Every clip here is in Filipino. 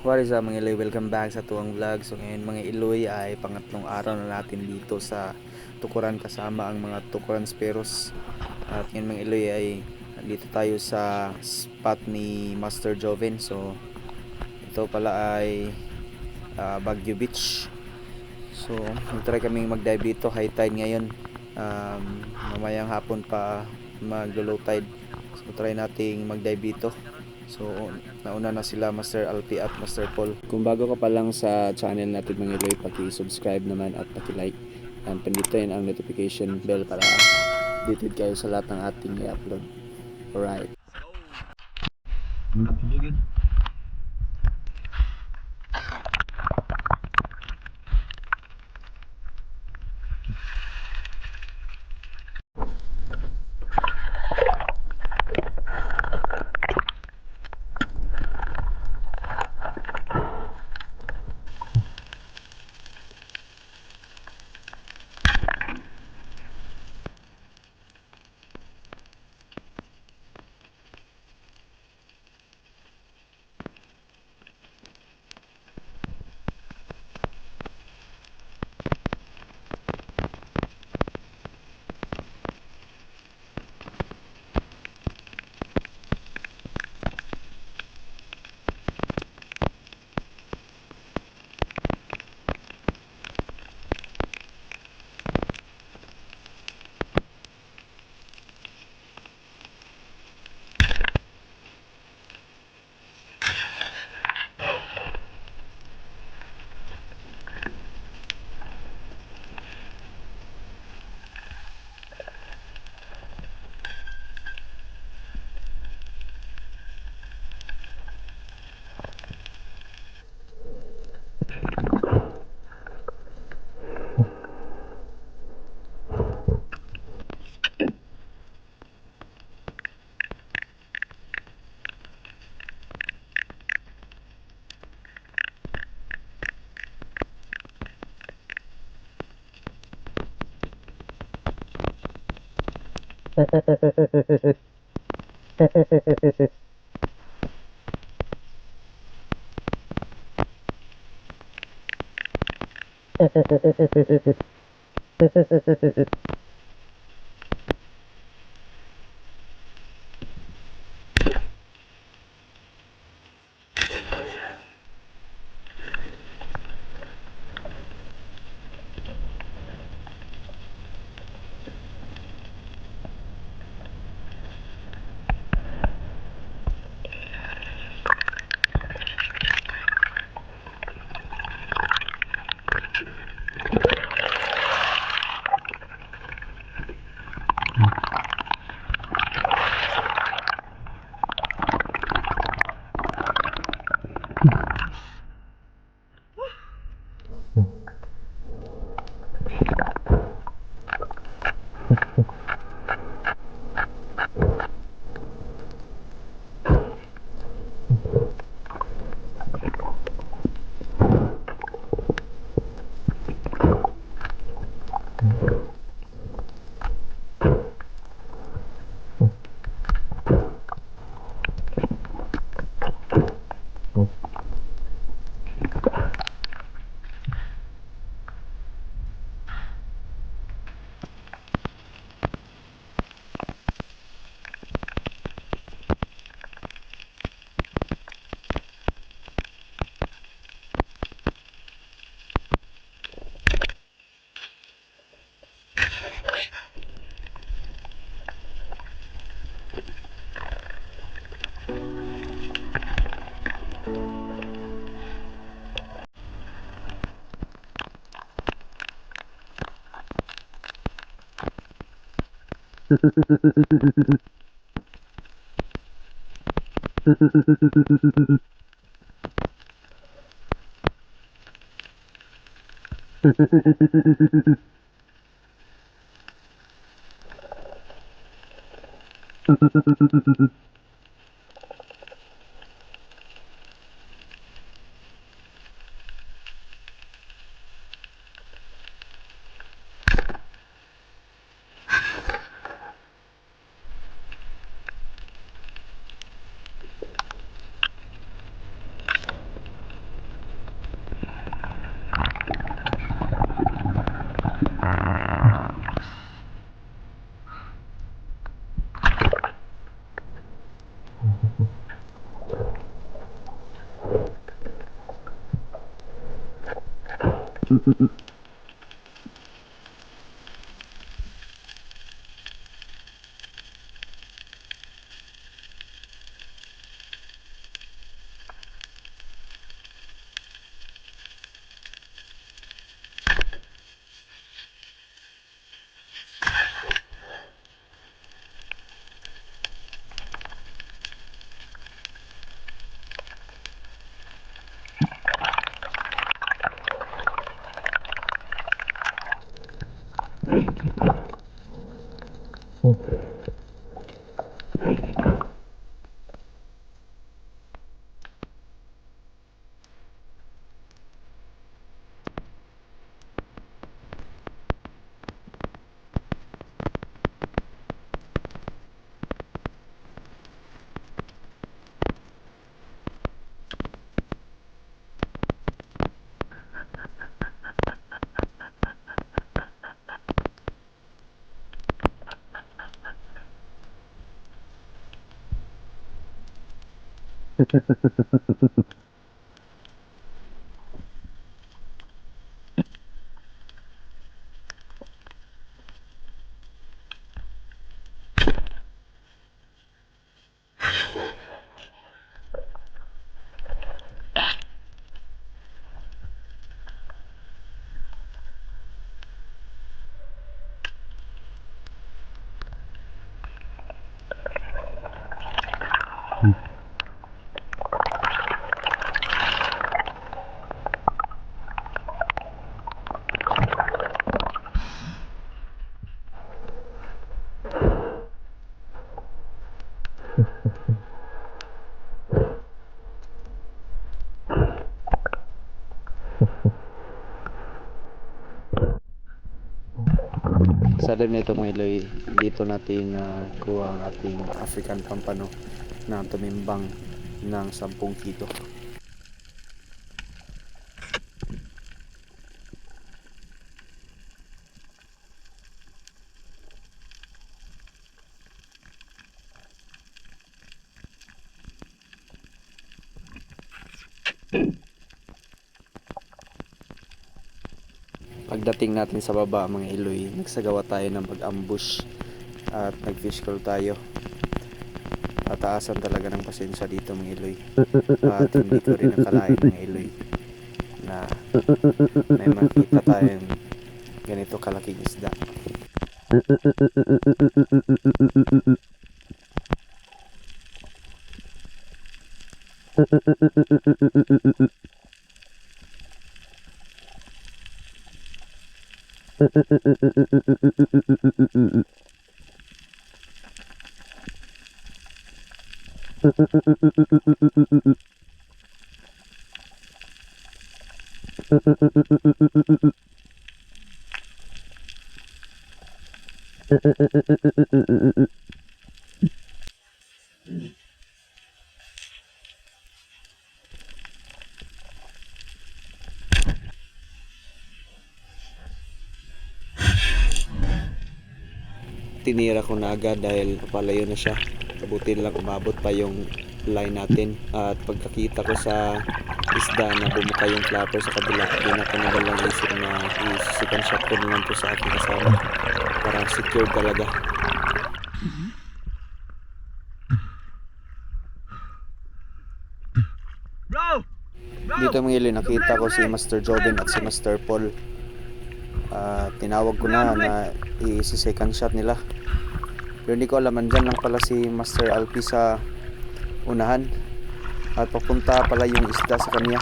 What is up mga Iloy? Welcome back sa Tuwang Vlog. So ngayon mga Iloy ay pangatlong araw na natin dito sa Tukuran kasama ang mga Tukuran Speros. At ngayon mga Iloy ay dito tayo sa spot ni Master Joven. So ito pala ay Baguio Beach. So nagtry kaming mag-dive dito, high tide ngayon. Mamayang hapon pa maglo-low tide. So try nating mag-dive dito. So, nauna na sila Master Alpi at Master Paul. Kung bago ka pa lang sa channel natin mga Iloy, paki-subscribe naman at paki-like. And pindutin ang notification bell para updated kayo sa lahat ng ating i-upload. Alright. Sa loob nito mga Iloy, dito natin kuha ang ating African Pampano na tumimbang ng 10 kilo. Pagdating natin sa baba mga Iloy, nagsagawa tayo ng pag-ambush at nag-fish call tayo. Pataasan talaga ng pasensya dito mga Iloy. At hindi ko rin nakalain mga Iloy na may makita tayong ganito kalaking isda. Tinira ko na agad dahil papalayo na siya. Kabuti lang umabot pa yung line natin. At pagkakita ko sa isda na bumuka yung flapper sa kabila, di na ko nagalang isip na i-second shot ko naman to sa aking kasama para secure talaga. Dito mga Iloy, nakita ko si Master Joven at si Master Paul. Tinawag ko na i-second shot nila, pero hindi ko alam, andyan lang pala si Master Alpi sa unahan at papunta pala yung isda sa kanya.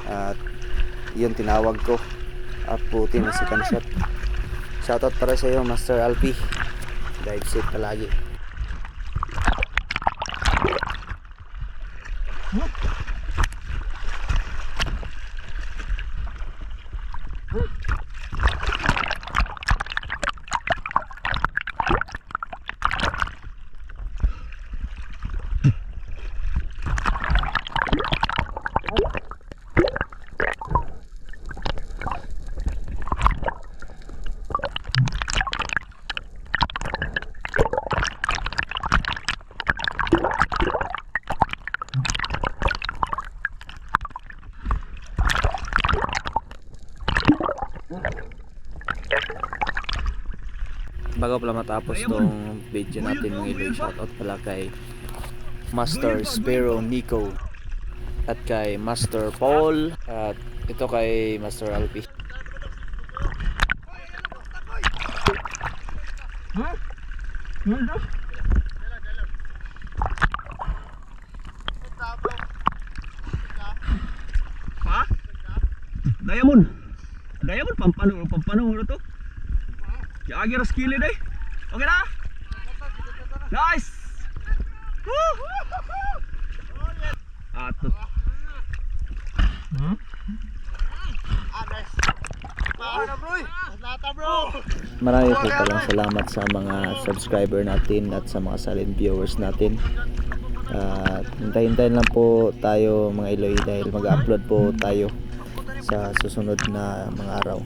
At yun, tinawag ko at puti na second shot. Shoutout para sa iyo Master Alpi, dive safe palagi. bago pala matapos tong video natin mga iloy, shoutout pala kay Master Sparrow Nico at kay Master Paul at ito kay Master Alpi. Ha? Diamond. Diamond pampano na to. Yagi ras kilid eh. Okay na? Nice. Ato. Marami po palang salamat sa mga subscriber natin at sa mga silent viewers natin. Hintayin lang po tayo mga iloy dahil mag-upload po tayo sa susunod na mga araw.